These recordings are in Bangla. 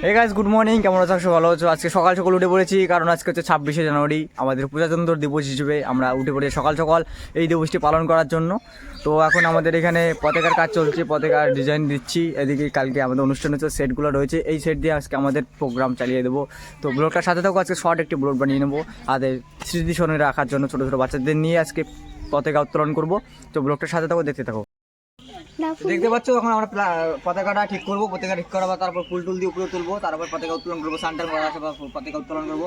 Hey guys, good morning. কেমন আছো? সব ভালো আছো? আজকে সকাল সকাল উঠে পড়েছি, কারণ আজকে হচ্ছে 26শে জানুয়ারি, আমাদের প্রজাতন্ত্র দিবস হিসেবে আমরা উঠে পড়েছি সকাল সকাল এই দিবসটি পালন করার জন্য। তো এখন আমাদের এখানে পতাকার কাজ চলছে, পতাকার ডিজাইন দিচ্ছি। এদিকে কালকে আমাদের অনুষ্ঠান হচ্ছে, সেটগুলো রয়েছে, এই সেট দিয়ে আজকে আমাদের প্রোগ্রাম চালিয়ে দেবো। তো ব্লগটার সাথে থাকো, আজকে শর্ট একটি ব্লগ বানিয়ে নেবো তাদের স্মৃতিস্মরণে রাখার জন্য। ছোটো ছোটো বাচ্চাদের নিয়ে আজকে পতাকা উত্তোলন করবো। তো ব্লগটার সাথে থাকো, দেখতে থাকো। দেখতে পাচ্ছ, এখন আমরা পতাকাটা ঠিক করবো। পতাকা ঠিক করা বা তারপর ফুল টুল দিয়ে উপরে তুলবো, তারপর পতাকা উত্তোলন করবো। সানটার পর আসে পতাকা উত্তোলন করবো।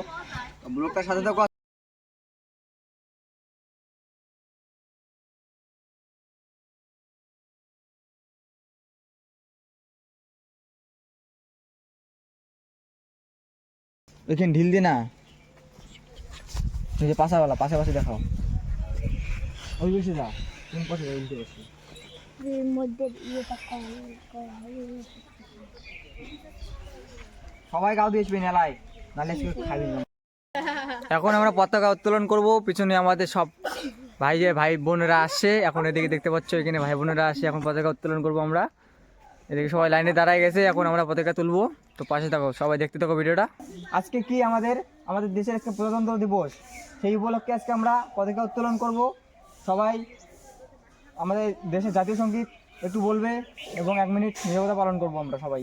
ব্লগটার সাথে থাকো। ওইখানে ঢিল দিয়ে না, ওই যে পাশাওয়ালা পাশে দেখাও। ওই বসে যা, তুমি পাশে উল্টে বসে সবাই গাও দিয়েছি নেলাই, নালে খাবি না। এখন আমরা পতাকা উত্তোলন করব। পিছনে আমাদের সব ভাই বোনেরা আসছে। এখন এদিকে দেখতে পাচ্ছ, এখানে ভাই বোনেরা আসছে। এখন পতাকা উত্তোলন করব আমরা। এদিকে সবাই লাইনে দাঁড়ায় গেছে, এখন আমরা পতাকা তুলবো। তো পাশে থাকো, সবাই দেখতে থাকো ভিডিওটা। আজকে কি আমাদের দেশের একটা প্রজাতন্ত্র দিবস, সেই উপলক্ষে আজকে আমরা পতাকা উত্তোলন করব। সবাই আমাদের দেশের জাতীয় সঙ্গীত একটু বলবে এবং 1 মিনিট নীরবতা পালন করব আমরা সবাই।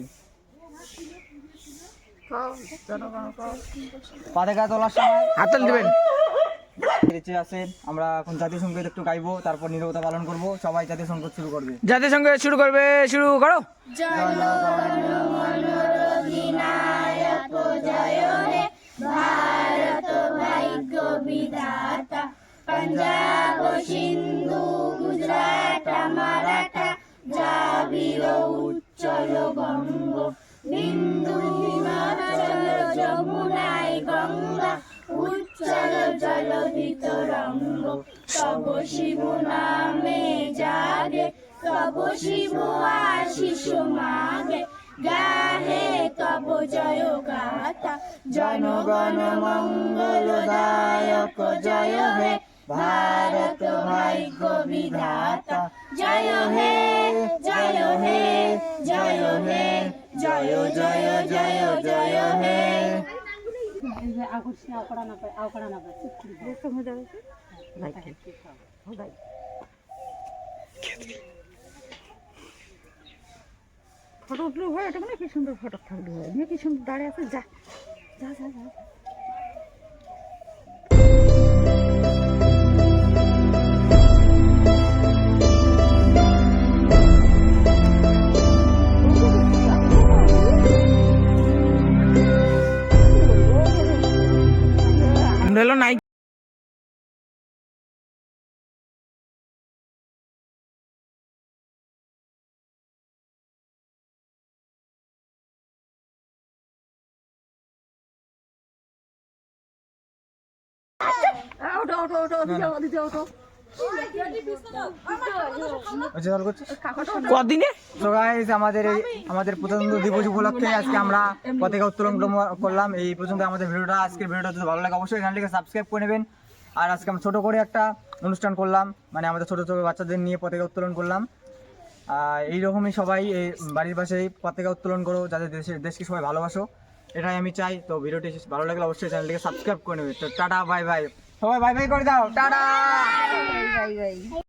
পতাকা তোলার সময় হাততালি দিবেন। বেঁচে আছেন, আমরা এখন জাতীয় সঙ্গীত একটু গাইবো, তারপর নীরবতা পালন করব। সবাই জাতীয় সঙ্গীত শুরু করবে। জাতীয় সঙ্গীত শুরু করো। ভারত ভাগ্য বিধাতা, পাঞ্জাব সিন্ধু গুজরাট মারাঠা, দ্রাবিড় উচ্চল বঙ্গ, বিন্দু হিমাচল যমুনায় গঙ্গা, উচ্চল জলধি তরঙ্গ। তব শিব নামে জাগে, তব শিব আশিস মাগে, গাহে তব জয় গাথা। জনগণ মঙ্গলদায়ক জয় হে, ভারত ভাগ্য বিধাতা। জয় হে জয় হে জয় হে, জয় জয় জয় জয় হে। ফটো উঠলো ভাই, এটা মানে কি সুন্দর ফটো থাকলো ভাই, কি সুন্দর দাঁড়িয়ে আছে। যা যা যা যা নাই। কদিনে আমাদের প্রজাতন্ত্র দিবস উপলক্ষে আজকে আমরা পতাকা উত্তোলন করলাম। এই পর্যন্ত আমাদের ভিডিওটা। আজকের ভিডিওটা যদি ভালো লাগে অবশ্যই চ্যানেলটিকে সাবস্ক্রাইব করে নেবেন। আর আজকে আমরা ছোটো করে একটা অনুষ্ঠান করলাম, মানে আমাদের ছোটো ছোটো বাচ্চাদের নিয়ে পতাকা উত্তোলন করলাম। এইরকমই সবাই এই বাড়ির পাশেই পতাকা উত্তোলন করো, যাদের দেশকে সবাই ভালোবাসো, এটাই আমি চাই। তো ভিডিওটি ভালো লাগলে অবশ্যই চ্যানেলটিকে সাবস্ক্রাইব করে নেবে। তো টাটা, বাই বাই। সবাই বাই বাই করে দাও, টাটা।